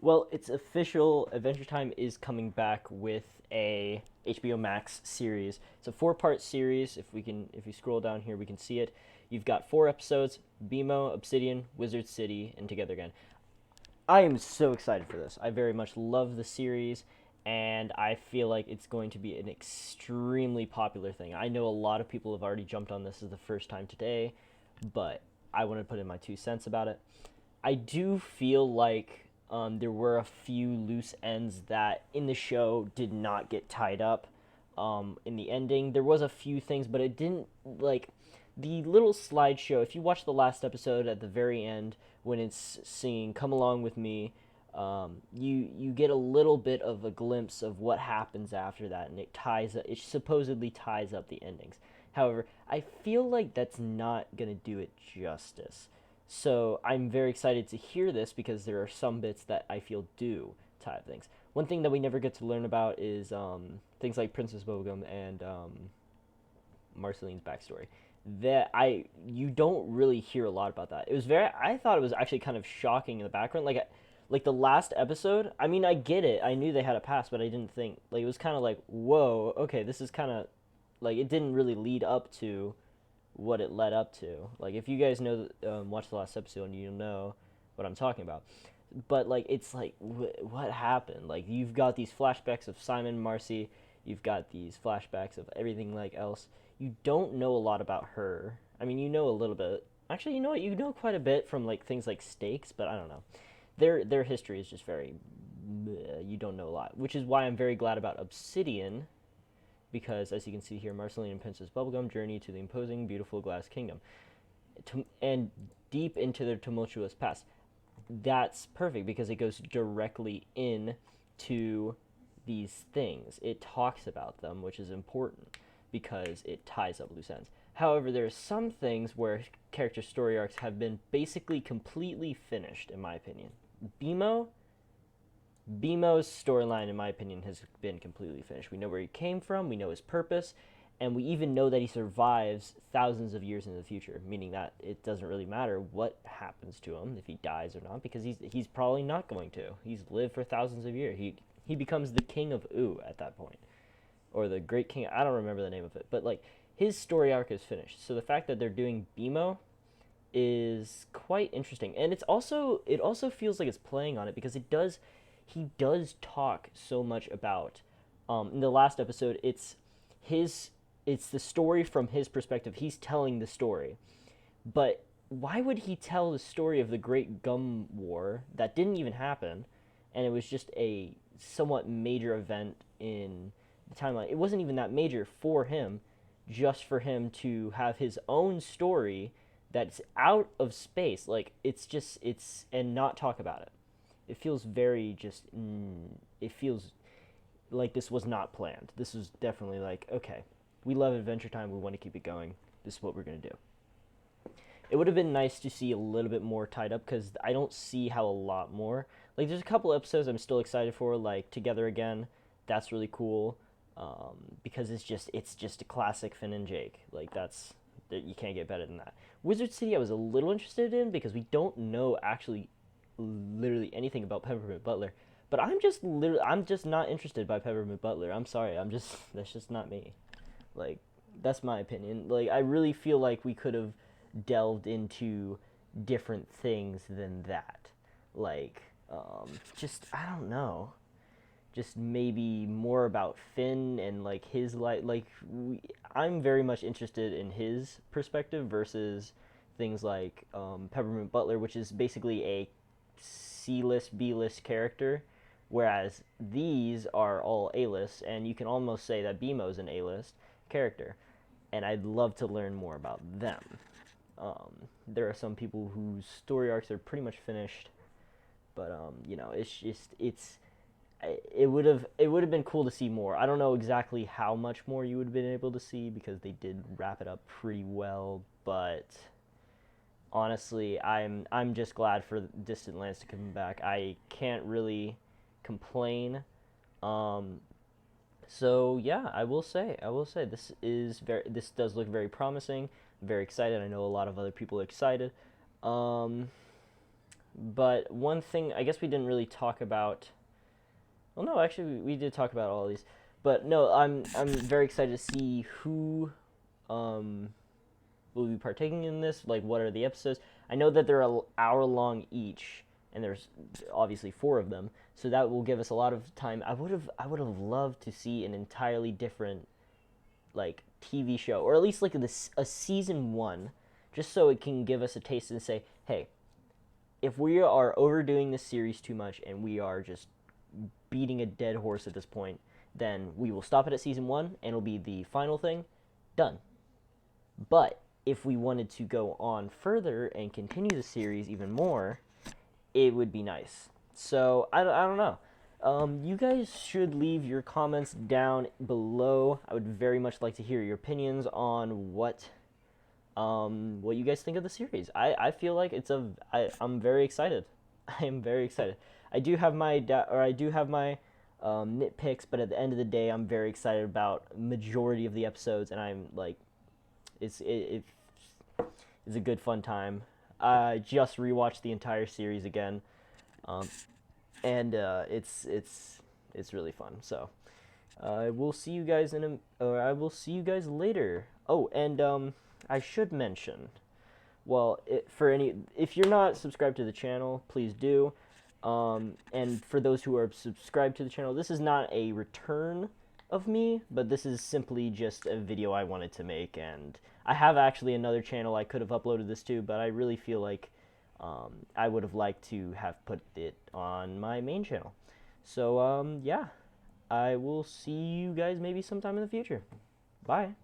Well, it's official. Adventure Time is coming back with a HBO Max series. It's a four-part series. If you scroll down here, we can see it. You've got four episodes: BMO, Obsidian, Wizard City, and Together Again. I am so excited for this. I very much love the series, and I feel like it's going to be an extremely popular thing. I know a lot of people have already jumped on this as the first time today, but I want to put in my 2 cents about it. I do feel like there were a few loose ends that in the show did not get tied up in the ending. There was a few things, but it didn't like the little slideshow. If you watch the last episode at the very end when it's singing "Come Along with Me," you get a little bit of a glimpse of what happens after that, and it supposedly ties up the endings. However, I feel like that's not gonna do it justice. So I'm very excited to hear this because there are some bits that I feel do tie up things. One thing that we never get to learn about is things like Princess Bubblegum and Marceline's backstory. That I you don't really hear a lot about that. It was very I thought it was actually kind of shocking in the background. Like the last episode. I mean, I get it. I knew they had a past, but I didn't think like it was kind of like whoa. Okay, this is kind of like it didn't really lead up to what it led up to. Like if you guys know watch the last episode, and you'll know what I'm talking about. But like it's like what happened? Like you've got these flashbacks of Simon, Marcy. You've got these flashbacks of everything like else. You don't know a lot about her. I mean, you know a little bit. Actually, you know what? You know quite a bit from like things like Stakes, but I don't know. Their history is just very you don't know a lot, which is why I'm very glad about Obsidian because as you can see here, Marceline and Princess Bubblegum journey to the imposing, beautiful glass kingdom, and deep into their tumultuous past. That's perfect because it goes directly in to these things. It talks about them, which is important because it ties up loose ends. However, there are some things where character story arcs have been basically completely finished, in my opinion. BMO BMO's storyline, in my opinion, has been completely finished. We know where he came from, we know his purpose, and we even know that he survives thousands of years into the future, meaning that it doesn't really matter what happens to him, if he dies or not, because he's probably not going to. He's lived for thousands of years. He becomes the king of U at that point, or the great king. I don't remember the name of it, but like his story arc is finished. So the fact that they're doing BMO is quite interesting, and it also feels like it's playing on it because he does talk so much about in the last episode his it's the story from his perspective. He's telling the story, but why would he tell the story of the Great Gum War that didn't even happen, and it was just a somewhat major event in the timeline? It wasn't even that major for him, just for him to have his own story that's out of space. Like it's and not talk about it. It feels very just. It feels like this was not planned. This was definitely like, okay, we love Adventure Time. We want to keep it going. This is what we're gonna do. It would have been nice to see a little bit more tied up because I don't see how a lot more. Like, there's a couple episodes I'm still excited for, like Together Again. That's really cool because it's just a classic Finn and Jake. Like you can't get better than that. Wizard City I was a little interested in because we don't know actually literally anything about Peppermint Butler. But I'm just not interested by Peppermint Butler. I'm sorry. That's just not me. Like that's my opinion. Like I really feel like we could have delved into different things than that. Like just I don't know. Just maybe more about Finn and like his life. I'm very much interested in his perspective versus things like Peppermint Butler, which is basically a C-list, B-list character, whereas these are all A-list, and you can almost say that BMO's an A-list character, and I'd love to learn more about them. There are some people whose story arcs are pretty much finished, but it would have been cool to see more. I don't know exactly how much more you would have been able to see because they did wrap it up pretty well, but honestly, I'm just glad for Distant Lands to come back. I can't really complain. So yeah, I will say this does look very promising. I'm very excited. I know a lot of other people are excited. Um, But one thing I guess we didn't really talk about. Well, no, actually we did talk about all these. But no, I'm very excited to see who um, will be partaking in this. Like, what are the episodes? I know that they're an hour long each, and there's obviously 4 of them. So that will give us a lot of time. I would have loved to see an entirely different like TV show, or at least like a season 1, just so it can give us a taste and say, hey, if we are overdoing this series too much and we are just beating a dead horse at this point, then we will stop it at season 1 and it'll be the final thing. Done. But if we wanted to go on further and continue the series even more, it would be nice. So I don't know. You guys should leave your comments down below. I would very much like to hear your opinions on what you guys think of the series. I feel like I'm very excited. I am very excited. I do have my nitpicks, but at the end of the day, I'm very excited about majority of the episodes, and I'm like, it's a good fun time. I just rewatched the entire series again, and it's really fun. So I will see you guys I will see you guys later. Oh, and I should mention, well, if you're not subscribed to the channel, please do. And for those who are subscribed to the channel, this is not a return of me, but this is simply just a video I wanted to make, and I have actually another channel I could have uploaded this to, but I really feel like I would have liked to have put it on my main channel. So yeah, I will see you guys maybe sometime in the future. Bye.